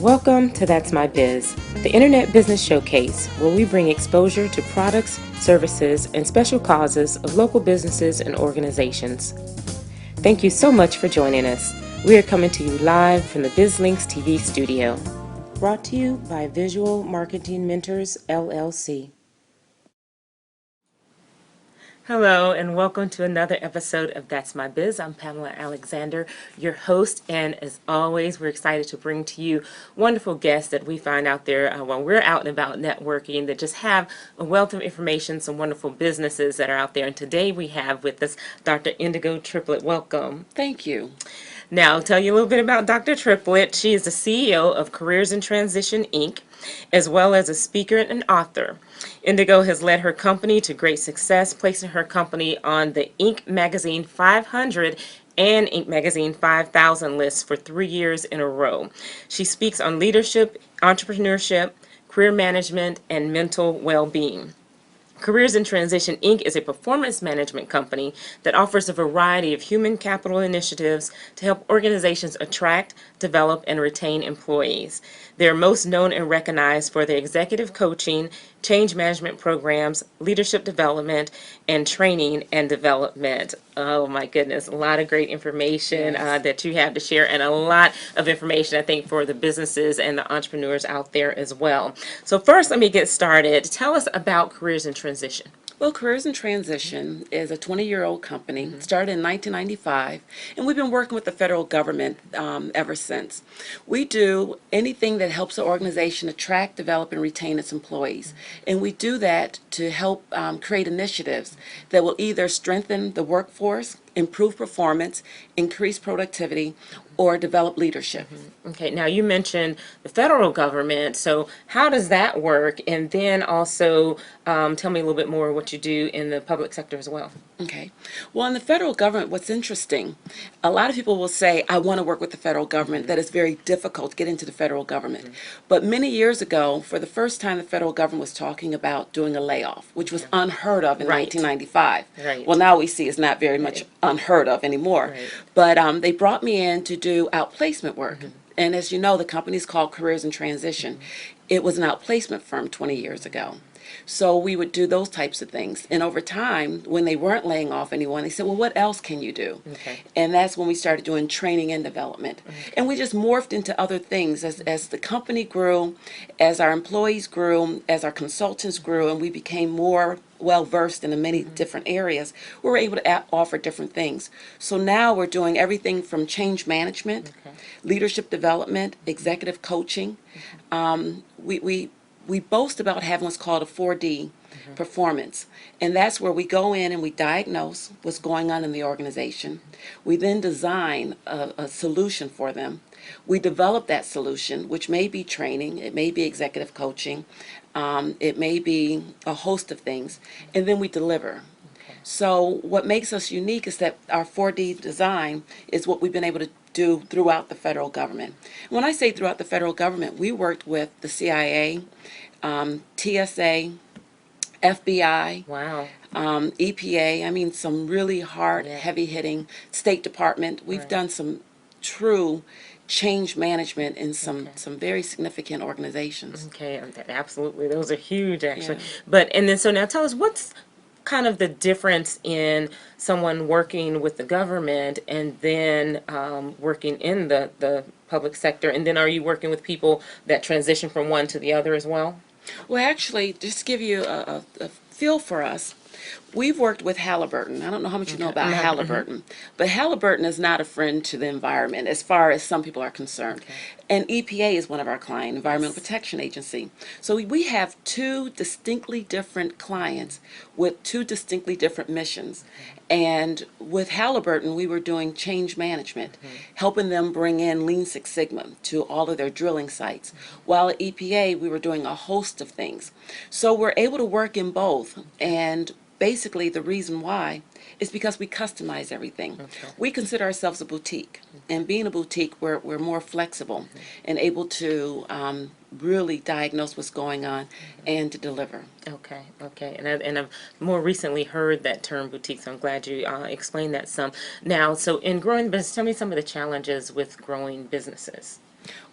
Welcome to That's My Biz, the Internet Business Showcase, where we bring exposure to products, services, and special causes of local businesses and organizations. Thank you so much for joining us. We are coming to you live from the BizLinks TV studio. Brought to you by Visual Marketing Mentors, LLC. Hello, and welcome to another episode of That's My Biz. I'm Pamela Alexander, your host, and as always, we're excited to bring to you wonderful guests that we find out there when we're out and about networking that just have a wealth of information, some wonderful businesses that are out there. And today we have with us Dr. Indigo Triplett. Welcome. Thank you. Now, I'll tell you a little bit about Dr. Triplett. She is the CEO of Careers in Transition, Inc., as well as a speaker and author. Indigo has led her company to great success, placing her company on the Inc. Magazine 500 and Inc. Magazine 5000 lists for 3 years in a row. She speaks on leadership, entrepreneurship, career management, and mental well-being. Careers in Transition, Inc. is a performance management company that offers a variety of human capital initiatives to help organizations attract, develop, and retain employees. They are most known and recognized for their executive coaching, change management programs, leadership development, and training and development. Oh my goodness, a lot of great information that you have to share, and a lot of information, I think, for the businesses and the entrepreneurs out there as well. So first, let me get started. Tell us about Careers in Transition. Well, Careers in Transition is a 20-year-old company. It started in 1995, and we've been working with the federal government ever since. We do anything that helps the organization attract, develop, and retain its employees. And we do that to help create initiatives that will either strengthen the workforce, improve performance, increase productivity, or develop leadership. Okay, now you mentioned the federal government, so how does that work? And then also tell me a little bit more what you do in the public sector as well. Okay. Well, in the federal government, what's interesting, a lot of people will say, I want to work with the federal government. That is very difficult to get into the federal government. But many years ago, for the first time, the federal government was talking about doing a layoff, which was unheard of in Right. 1995. Right. Well, now we see it's not very much unheard of anymore. Right. But they brought me in to do outplacement work. And as you know, the company's called Careers in Transition. It was an outplacement firm 20 years ago. So we would do those types of things. And over time, when they weren't laying off anyone, they said, well, what else can you do? Okay. And that's when we started doing training and development. And we just morphed into other things as the company grew, as our employees grew, as our consultants grew, and we became more well versed in the many different areas, we were able to offer different things. So now we're doing everything from change management, leadership development, executive coaching. We boast about having what's called a 4D performance. And that's where we go in and we diagnose what's going on in the organization. We then design a solution for them. We develop that solution, which may be training, it may be executive coaching, it may be a host of things, and then we deliver. So what makes us unique is that our 4D design is what we've been able to do throughout the federal government. When I say throughout the federal government, we worked with the CIA, TSA, FBI, Wow. EPA, I mean some really hard, heavy-hitting, State Department. We've done some true change management in some very significant organizations. Okay, absolutely. Those are huge, actually. Yeah. But, and then, so now tell us what's kind of the difference in someone working with the government and then working in the public sector, and then are you working with people that transition from one to the other as well? Well, actually, just to give you a feel for us, we've worked with Halliburton. I don't know how much you know about Halliburton, but Halliburton is not a friend to the environment as far as some people are concerned. And EPA is one of our clients, Environmental Protection Agency. So we have two distinctly different clients with two distinctly different missions. And with Halliburton, we were doing change management, helping them bring in Lean Six Sigma to all of their drilling sites. While at EPA, we were doing a host of things. So we're able to work in both. And basically, the reason why is because we customize everything. We consider ourselves a boutique. And being a boutique, we're more flexible and able to really diagnose what's going on and to deliver. Okay, okay. And I've more recently heard that term boutique, so I'm glad you explained that some. Now, so in growing the business, tell me some of the challenges with growing businesses.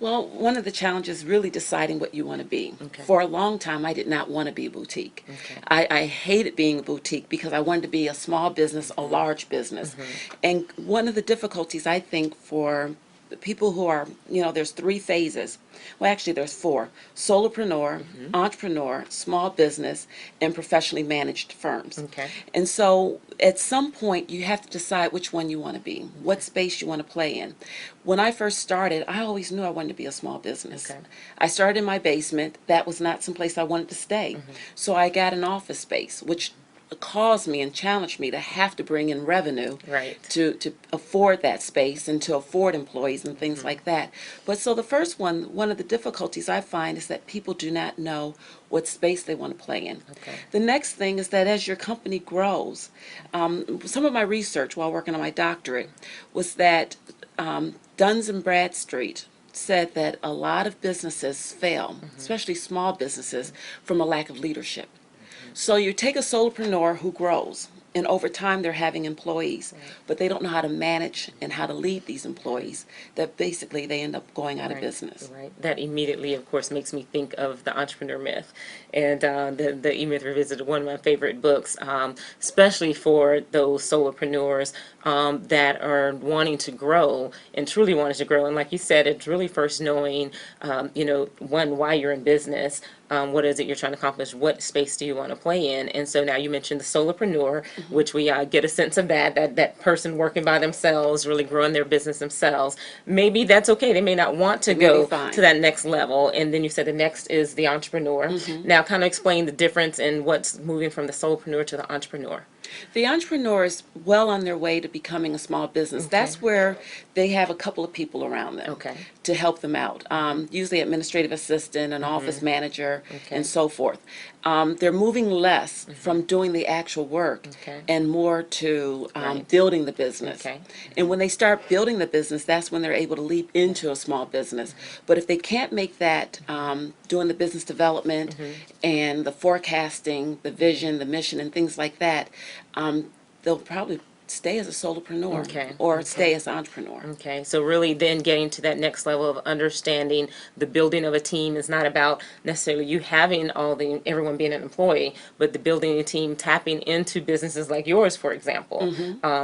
Well, one of the challenges is really deciding what you want to be. Okay. For a long time, I did not want to be a boutique. Okay. I hated being a boutique because I wanted to be a small business, a large business. And one of the difficulties, I think, for the people who are, there's three phases. Well, actually, there's four: solopreneur, entrepreneur, small business, and professionally managed firms. Okay. And so at some point, you have to decide which one you want to be, what space you want to play in. When I first started, I always knew I wanted to be a small business. Okay. I started in my basement. That was not someplace I wanted to stay. So I got an office space, which caused me and challenged me to have to bring in revenue Right. to afford that space and to afford employees and things like that. But so the first one of the difficulties I find is that people do not know what space they want to play in. Okay. The next thing is that as your company grows, some of my research while working on my doctorate was that Duns and Bradstreet said that a lot of businesses fail, especially small businesses, from a lack of leadership. So you take a solopreneur who grows, and over time they're having employees, but they don't know how to manage and how to lead these employees, that basically they end up going out of business. Right. That immediately, of course, makes me think of the entrepreneur myth, and the E Myth Revisited, one of my favorite books, especially for those solopreneurs that are wanting to grow and truly wanting to grow. And like you said, it's really first knowing, one, why you're in business. What is it you're trying to accomplish? What space do you want to play in? And so now you mentioned the solopreneur, which we get a sense of that person working by themselves, really growing their business themselves. Maybe that's okay. They may not want to It may be go fine. to that next level. And then you said the next is the entrepreneur. Now, kind of explain the difference in what's moving from the solopreneur to the entrepreneur. The entrepreneur is well on their way to becoming a small business. That's where they have a couple of people around them Okay. to help them out. Usually administrative assistant, an office manager, and so forth. They're moving less from doing the actual work Okay. and more to Right. building the business. Okay. And when they start building the business, that's when they're able to leap into a small business. But if they can't make that doing the business development and the forecasting, the vision, the mission, and things like that, they'll probably stay as a solopreneur Okay. or stay as an entrepreneur. Okay, so really then getting to that next level of understanding the building of a team is not about necessarily you having everyone being an employee, but the building a team, tapping into businesses like yours, for example,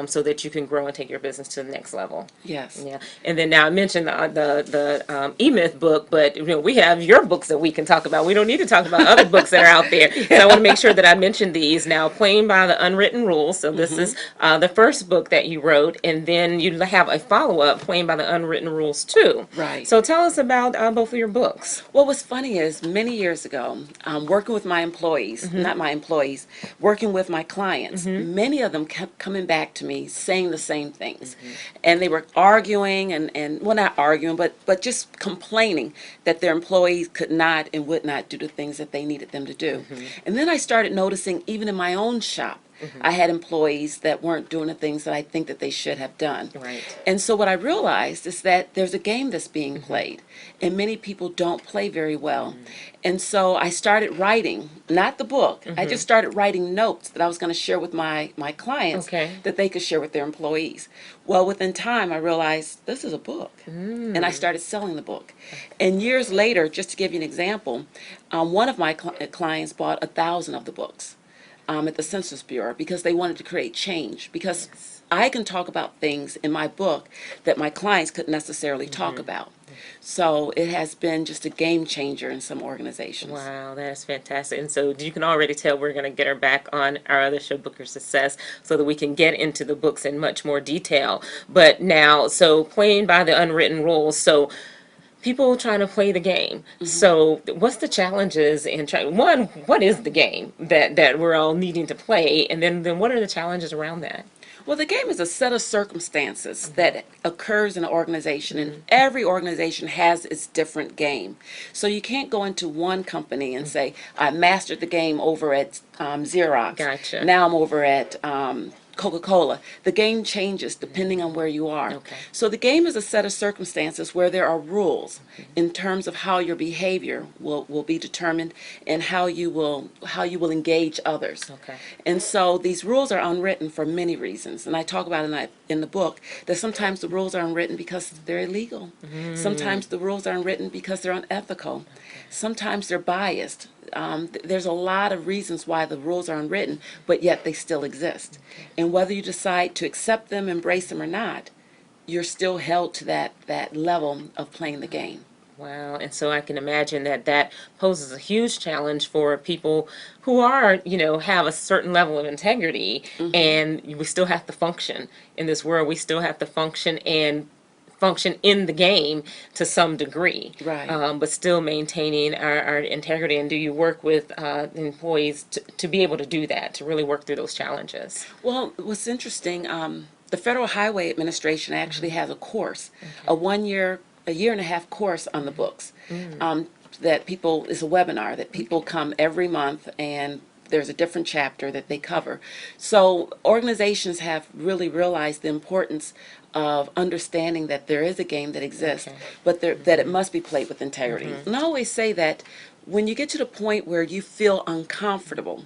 so that you can grow and take your business to the next level. Yes. Yeah, and then now I mentioned the E-Myth book, but we have your books that we can talk about. We don't need to talk about other books that are out there. So I want to make sure that I mention these now. Playing by the Unwritten Rules. So this is the first book that you wrote, and then you have a follow-up, Playing by the Unwritten Rules too. Right. So tell us about both of your books. Well, what's funny is many years ago, working with my employees, not my employees, working with my clients, many of them kept coming back to me saying the same things. And they were arguing and well, not arguing, but just complaining that their employees could not and would not do the things that they needed them to do. And then I started noticing, even in my own shop, I had employees that weren't doing the things that I think that they should have done. Right. And so what I realized is that there's a game that's being played, and many people don't play very well. And so I started writing, not the book, I just started writing notes that I was going to share with my clients Okay. that they could share with their employees. Well, within time, I realized this is a book, and I started selling the book. And years later, just to give you an example, one of my clients bought 1,000 of the books at the Census Bureau because they wanted to create change. Because I can talk about things in my book that my clients couldn't necessarily talk about. So it has been just a game changer in some organizations. Wow, that's fantastic. And so you can already tell we're going to get her back on our other show, Booker Success, so that we can get into the books in much more detail. But now, so Playing by the Unwritten Rules. So people trying to play the game. So what's the challenges in trying? One, what is the game that we're all needing to play? And then what are the challenges around that? Well, the game is a set of circumstances that occurs in an organization, and every organization has its different game. So you can't go into one company and say, I mastered the game over at Xerox. Gotcha. Now I'm over at Coca-Cola, the game changes depending on where you are. Okay. So the game is a set of circumstances where there are rules in terms of how your behavior will be determined and how you will engage others. Okay. And so these rules are unwritten for many reasons. And I talk about in the book that sometimes the rules are unwritten because they're illegal. Sometimes the rules are unwritten because they're unethical. Sometimes they're biased. There's a lot of reasons why the rules are unwritten, but yet they still exist. And whether you decide to accept them, embrace them or not, you're still held to that level of playing the game. Wow, and so I can imagine that that poses a huge challenge for people who are, have a certain level of integrity, and we still have to function in this world. We still have to function and function in the game to some degree, Right. But still maintaining our integrity. And do you work with employees to be able to do that, to really work through those challenges? Well, what's interesting, the Federal Highway Administration actually has a course, a year and a half course on the books. That people is a webinar that people come every month, and there's a different chapter that they cover. So organizations have really realized the importance of understanding that there is a game that exists, but that it must be played with integrity. And I always say that when you get to the point where you feel uncomfortable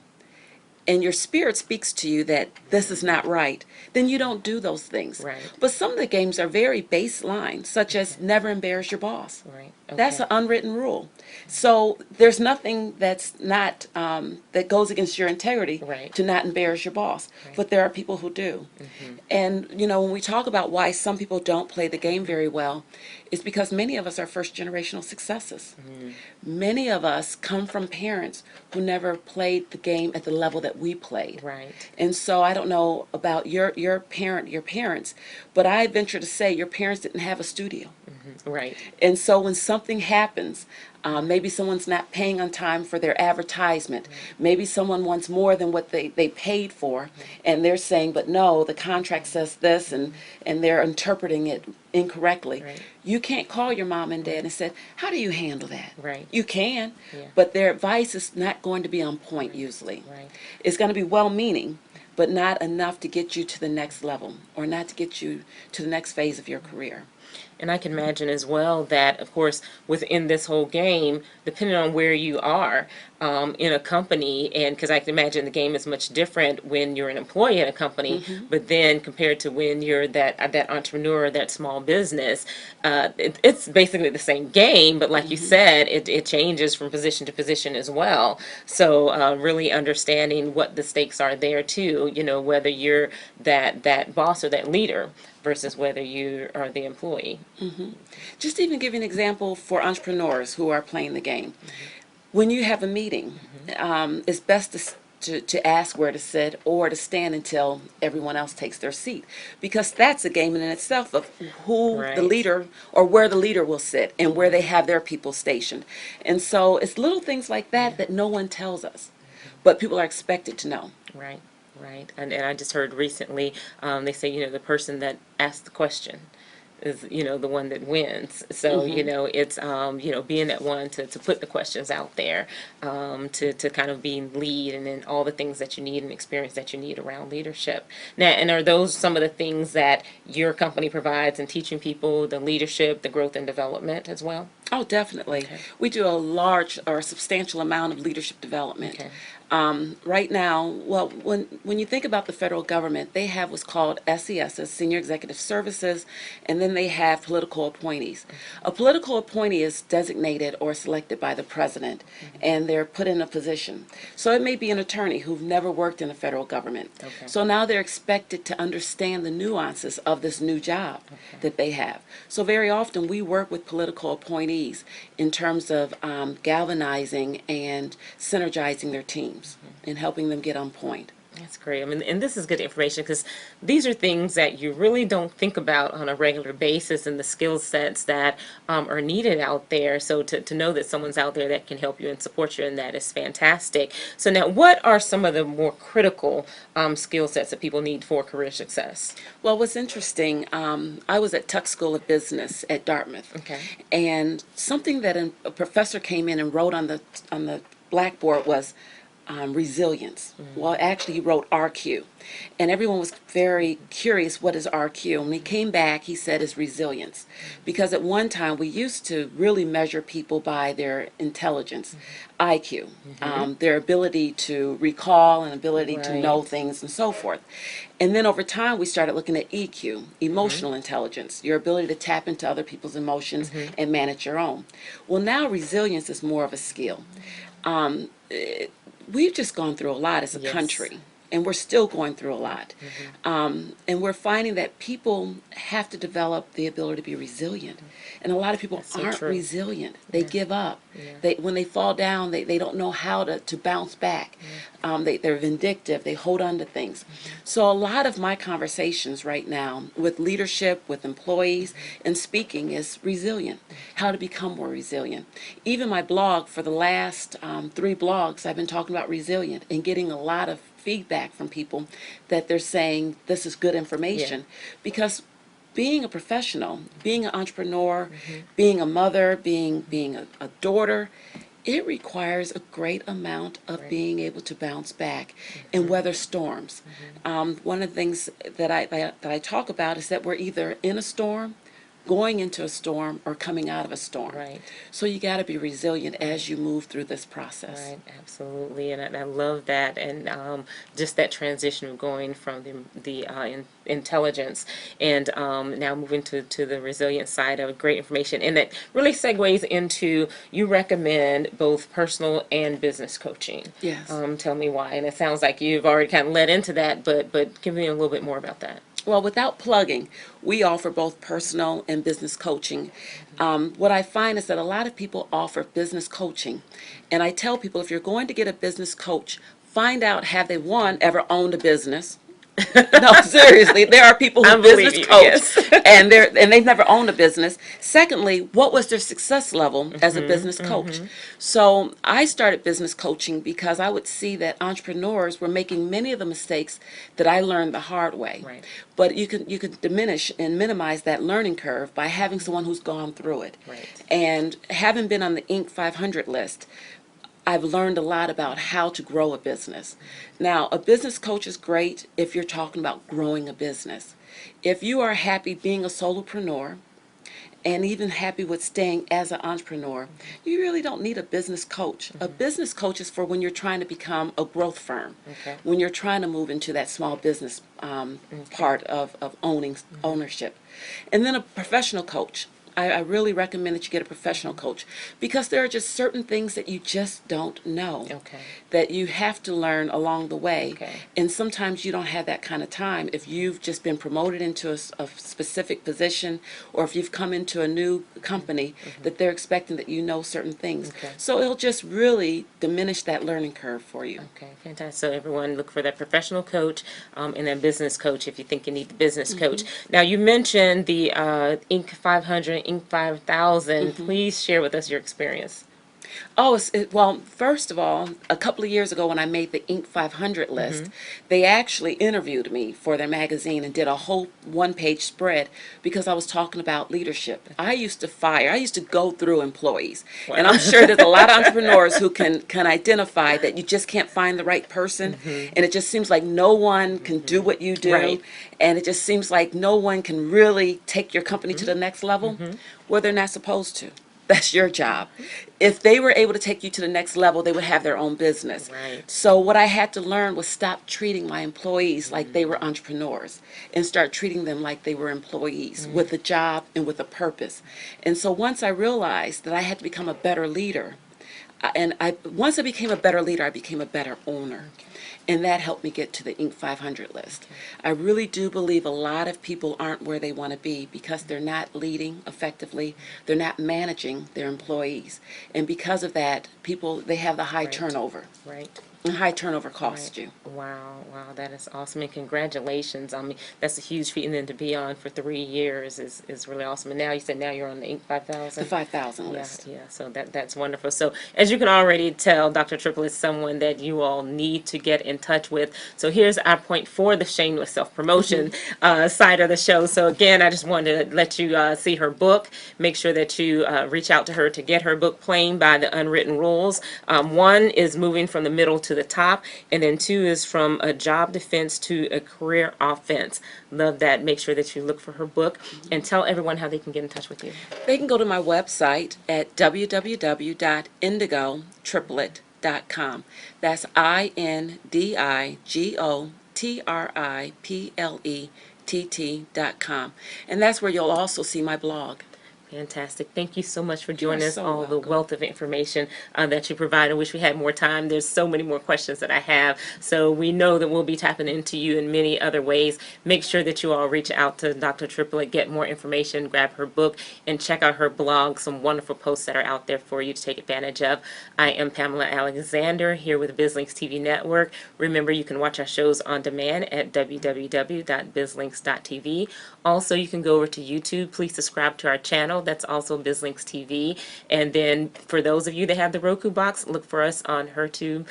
and your spirit speaks to you that this is not right, then you don't do those things. Right. But some of the games are very baseline, such as never embarrass your boss. Right. That's an unwritten rule. So there's nothing that's not that goes against your integrity Right. to not embarrass your boss. But there are people who do. And when we talk about why some people don't play the game very well, it's because many of us are first generational successes. Many of us come from parents who never played the game at the level that we played. Right. And so I don't know about your parents, but I venture to say your parents didn't have a studio. Right. And so when something happens, maybe someone's not paying on time for their advertisement. Maybe someone wants more than what they paid for, and they're saying, but no, the contract says this, and they're interpreting it incorrectly. Right. You can't call your mom and dad and say, how do you handle that? Right. You can, Yeah. but their advice is not going to be on point usually. Right. It's going to be well-meaning, but not enough to get you to the next level or not to get you to the next phase of your career. And I can imagine as well that, of course, within this whole game, depending on where you are in a company, and because I can imagine the game is much different when you're an employee at a company, but then compared to when you're that entrepreneur, that small business, it's basically the same game, but like you said, it changes from position to position as well. So really understanding what the stakes are there too, whether you're that boss or that leader versus whether you are the employee. Just to even give you an example for entrepreneurs who are playing the game. When you have a meeting, it's best to ask where to sit or to stand until everyone else takes their seat, because that's a game in itself of who the Right. leader or where the leader will sit and where they have their people stationed. And so it's little things like that no one tells us, but people are expected to know. Right, right. And I just heard recently, they say, the person that asked the question is, the one that wins. So, it's, being that one to put the questions out there, to kind of be lead, and then all the things that you need and experience that you need around leadership. Now, and are those some of the things that your company provides in teaching people the leadership, the growth and development as well? Oh, definitely. Okay. We do a large or substantial amount of leadership development. Okay. Right now, well, when you think about the federal government, they have what's called SESs, Senior Executive Services, and then they have political appointees. A political appointee is designated or selected by the president, and they're put in a position. So it may be an attorney who've never worked in the federal government. Okay. So now they're expected to understand the nuances of this new job that they have. So very often we work with political appointees in terms of galvanizing and synergizing their teams and helping them get on point. That's great. I mean, and this is good information because these are things that you really don't think about on a regular basis, and the skill sets that are needed out there. So to know that someone's out there that can help you and support you in that is fantastic. So now, what are some of the more critical skill sets that people need for career success? Well, what's interesting, I was at Tuck School of Business at Dartmouth. Okay. And something that a professor came in and wrote on the blackboard was, resilience. Well, actually, he wrote RQ. And everyone was very curious, what is RQ? And when he came back, he said it's resilience. Because at one time, we used to really measure people by their intelligence, IQ, their ability to recall and ability to know Right. things and so forth. And then over time, we started looking at EQ, emotional intelligence, your ability to tap into other people's emotions and manage your own. Well, now resilience is more of a skill. Um, we've just gone through a lot as a Yes. country, and we're still going through a lot. And we're finding that people have to develop the ability to be resilient. And a lot of people That's so aren't true. resilient. They Yeah. give up. Yeah. When they fall down, they don't know how to bounce back. They're vindictive. They hold on to things. So a lot of my conversations right now with leadership, with employees, and speaking is resilient, how to become more resilient. Even my blog, for the last 3 blogs, I've been talking about resilient and getting a lot of feedback from people that they're saying this is good Yeah. information because being a professional, being an entrepreneur, being a mother, being a daughter, it requires a great amount of Right. being able to bounce back and weather storms. One of the things that I talk about is that we're either in a storm, going into a storm, or coming out of a storm. Right. So you got to be resilient as Right. you move through this process. Right, absolutely, and I love that, and just that transition of going from the intelligence and now moving to the resilient side of great information, and that really segues into you recommend both personal and business coaching. Yes. Tell me why, and it sounds like you've already kind of led into that, but give me a little bit more about that. Well, without plugging, we offer both personal and business coaching. What I find is that a lot of people offer business coaching. And I tell people if you're going to get a business coach, find out have they, one, ever owned a business? No, seriously, there are people who I believe business you. coach Yes. and they've never owned a business. Secondly, what was their success level as a business coach? So I started business coaching because I would see that entrepreneurs were making many of the mistakes that I learned the hard way. Right. But you can diminish and minimize that learning curve by having someone who's gone through it. Right. And having been on the Inc. 500 list, I've learned a lot about how to grow a business. Now, a business coach is great if you're talking about growing a business. If you are happy being a solopreneur and even happy with staying as an entrepreneur, you really don't need a business coach. A business coach is for when you're trying to become a growth firm, Okay. when you're trying to move into that small business part of ownership. And then a professional coach. I really recommend that you get a professional coach because there are just certain things that you just don't know Okay. that you have to learn along the way. Okay. And sometimes you don't have that kind of time. If you've just been promoted into a specific position or if you've come into a new company that they're expecting that you know certain things. Okay. So it'll just really diminish that learning curve for you. Okay, fantastic. So everyone look for that professional coach and then business coach if you think you need the business coach. Now you mentioned the Inc. 500, Inc. 5000. Please share with us your experience. Oh, well, first of all, a couple of years ago when I made the Inc. 500 list, they actually interviewed me for their magazine and did a whole one-page spread because I was talking about leadership. I used to go through employees. And I'm sure there's a lot of entrepreneurs who can identify that you just can't find the right person. And it just seems like no one can do what you do. Right. And it just seems like no one can really take your company to the next level where they're not supposed to. That's your job. If they were able to take you to the next level, they would have their own business. Right. So what I had to learn was stop treating my employees like they were entrepreneurs and start treating them like they were employees with a job and with a purpose. And so once I realized that I had to become a better leader, once I became a better leader, I became a better owner. And that helped me get to the Inc. 500 list. I really do believe a lot of people aren't where they want to be because they're not leading effectively. They're not managing their employees. And because of that, they have the high Right. turnover. Right. And high turnover costs Right. you. Wow, wow, that is awesome, and congratulations. I mean, that's a huge feat, and then to be on for 3 years is really awesome. And now you said now you're on the Inc. 5000. The 5,000 Yeah, list. yeah. So that's wonderful. So as you can already tell, Dr. Triplett is someone that you all need to get in touch with. So here's our point for the shameless self-promotion side of the show. So again, I just wanted to let you see her book. Make sure that you reach out to her to get her book, Playing by the Unwritten Rules. One is moving from the middle to the top. And then 2 is from a job defense to a career offense. Love that. Make sure that you look for her book and tell everyone how they can get in touch with you. They can go to my website at www.indigotriplett.com. That's INDIGOTRIPLETT.com. And that's where you'll also see my blog. Fantastic. Thank you so much for You're joining us, so all the welcome. wealth of information that you provide. I wish we had more time. There's so many more questions that I have. So we know that we'll be tapping into you in many other ways. Make sure that you all reach out to Dr. Triplett, get more information, grab her book, and check out her blog. Some wonderful posts that are out there for you to take advantage of. I am Pamela Alexander here with BizLinks TV Network. Remember, you can watch our shows on demand at www.bizlinks.tv. Also, you can go over to YouTube. Please subscribe to our channel. That's also BizLinks TV. And then for those of you that have the Roku box, look for us on HerTube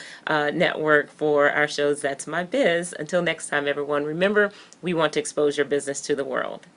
network for our shows. That's My Biz. Until next time, everyone, remember, we want to expose your business to the world.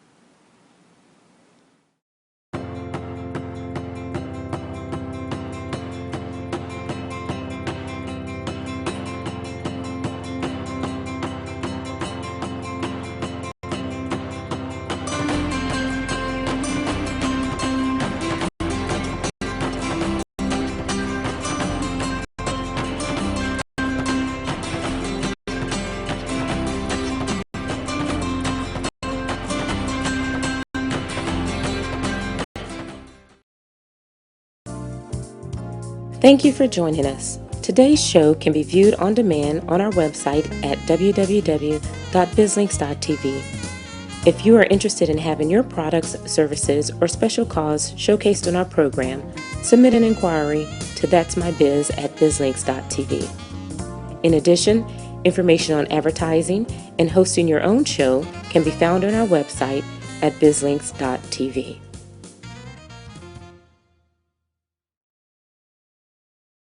Thank you for joining us. Today's show can be viewed on demand on our website at www.bizlinks.tv. If you are interested in having your products, services, or special cause showcased on our program, submit an inquiry to that'smybiz@bizlinks.tv. In addition, information on advertising and hosting your own show can be found on our website at bizlinks.tv.